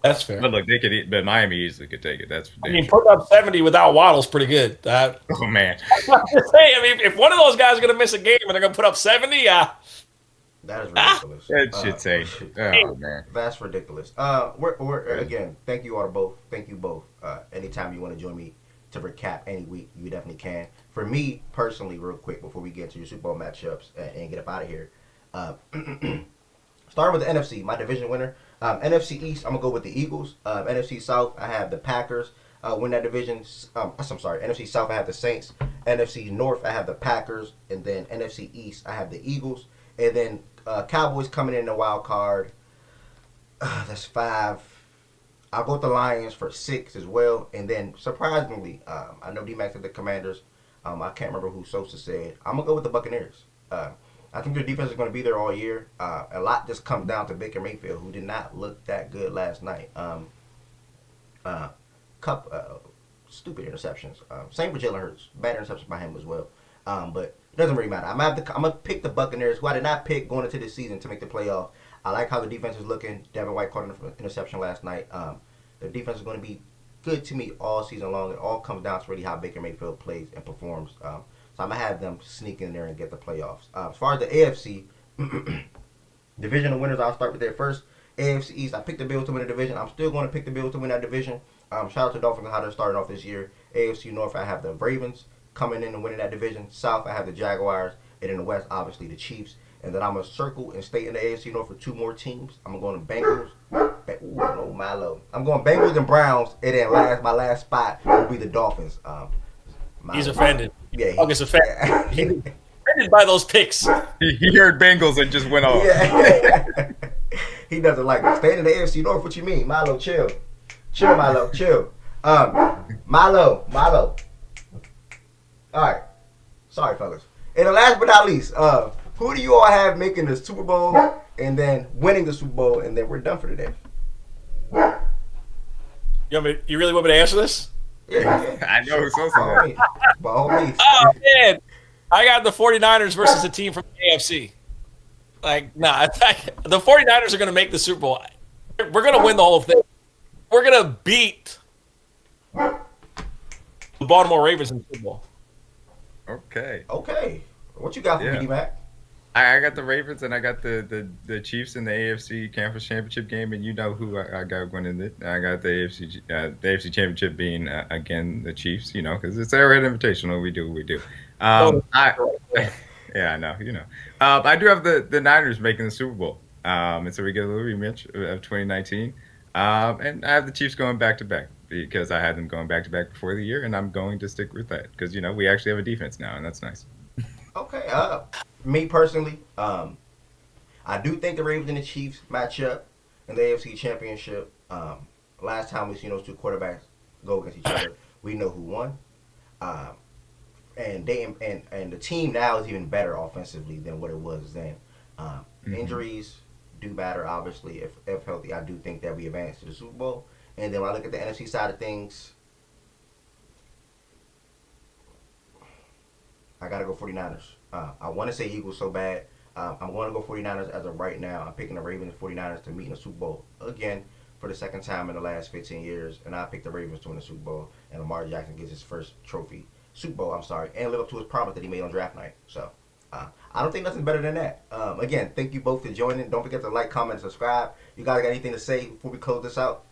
That's fair. But look, but Miami easily could take it. That's I mean, putting up 70 without Waddle's pretty good. oh man, I'm just saying, I mean, if one of those guys is going to miss a game and they're going to put up 70, that is ridiculous. that shit say. Oh man, that's ridiculous. Again, thank you all both. Thank you both. Anytime you want to join me to recap any week, you definitely can. For me personally, real quick before we get to your Super Bowl matchups and get up out of here, starting with the NFC, my division winner. NFC East, I'm gonna go with the Eagles. NFC South, I have the Packers win that division. I'm sorry, NFC South, I have the Saints. NFC North, I have the Packers, and then NFC East, I have the Eagles, and then Cowboys coming in the wild card. That's 5. I'll go with the Lions for 6 as well, and then surprisingly, I know Dmac said the Commanders. I can't remember who Sosa said. I'm gonna go with the Buccaneers. I think their defense is going to be there all year. A lot just comes down to Baker Mayfield, who did not look that good last night. Stupid interceptions. Same with Jalen Hurts. Bad interceptions by him as well. But it doesn't really matter. I'm going to pick the Buccaneers, who I did not pick going into this season to make the playoffs. I like how the defense is looking. Devin White caught an interception last night. The defense is going to be good to me all season long. It all comes down to really how Baker Mayfield plays and performs. So I'm going to have them sneak in there and get the playoffs. As far as the AFC, divisional winners, I'll start with that first. AFC East, I picked the Bills to win the division. I'm still going to pick the Bills to win that division. Shout out to Dolphins on how they're starting off this year. AFC North, I have the Ravens coming in and winning that division. South, I have the Jaguars. And in the West, obviously, the Chiefs. And then I'm going to circle and stay in the AFC North for 2 more teams. I'm going to Bengals. No, Milo. I'm going Bengals and Browns. And then my last spot will be the Dolphins. he's offended. Yeah, August offended. He's offended by those picks. he heard Bengals and just went off. Yeah. He doesn't like it. Staying in the AFC North, what you mean? Milo, chill. Chill, Milo, chill. Milo. All right. Sorry, fellas. And the last but not least, who do you all have making the Super Bowl and then winning the Super Bowl, and then we're done for today? You really want me to answer this? Yeah. I know who's supposed By all to. means. By all means. Oh, man. I got the 49ers versus a team from the AFC. The 49ers are going to make the Super Bowl. We're going to win the whole thing. We're going to beat the Baltimore Ravens in the Super Bowl. Okay. What you got for me, Mac? I got the Ravens and I got the Chiefs in the AFC Conference Championship game, and you know who I got winning it. I got the AFC Championship being again the Chiefs, you know, because it's Arrowhead Invitational. We do what we do. Yeah, I know, you know. I do have the Niners making the Super Bowl, and so we get a little rematch of 2019. And I have the Chiefs going back to back because I had them going back to back before the year, and I'm going to stick with that because you know we actually have a defense now, and that's nice. Okay. Me personally, I do think the Ravens and the Chiefs match up in the AFC Championship. Last time we've seen those two quarterbacks go against each other, we know who won. And the team now is even better offensively than what it was then. Injuries do matter, obviously. If healthy, I do think that we advance to the Super Bowl. And then when I look at the NFC side of things, I got to go 49ers. I want to say Eagles so bad. I'm going to go 49ers as of right now. I'm picking the Ravens and 49ers to meet in the Super Bowl again for the second time in the last 15 years. And I picked the Ravens to win the Super Bowl. And Lamar Jackson gets his first Super Bowl, and live up to his promise that he made on draft night. So I don't think nothing better than that. Again, thank you both for joining. Don't forget to like, comment, and subscribe. You guys got anything to say before we close this out?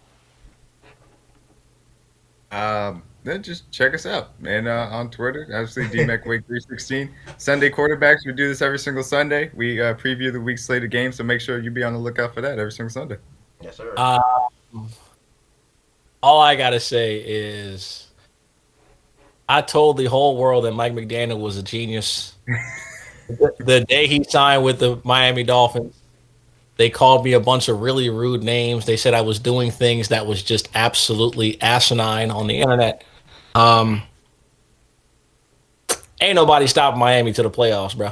Then just check us out, man, on Twitter. Obviously, Dmac Wake 316. Sunday quarterbacks. We do this every single Sunday. We preview the week's slate of games, so make sure you be on the lookout for that every single Sunday. Yes, sir. All I got to say is I told the whole world that Mike McDaniel was a genius the day he signed with the Miami Dolphins. They called me a bunch of really rude names. They said I was doing things that was just absolutely asinine on the internet. Um, Ain't nobody stopping Miami to the playoffs, bro.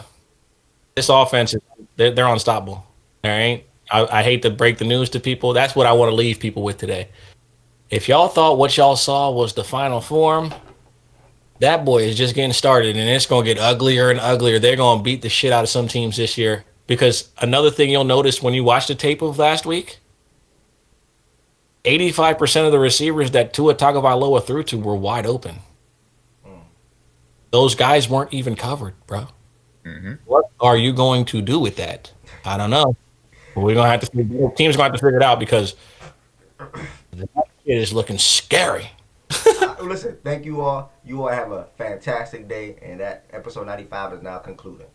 This offense, they're unstoppable. All right. I hate to break the news to people. That's what I want to leave people with today. If y'all thought what y'all saw was the final form, that boy is just getting started, and it's going to get uglier and uglier. They're going to beat the shit out of some teams this year. Because another thing you'll notice when you watch the tape of last week, 85% of the receivers that Tua Tagovailoa threw to were wide open. Those guys weren't even covered, bro. Mm-hmm. What are you going to do with that? I don't know. But we're gonna have to. Teams gonna have to figure it out because that shit is looking scary. Listen, thank you all. You all have a fantastic day, and that episode 95 is now concluded.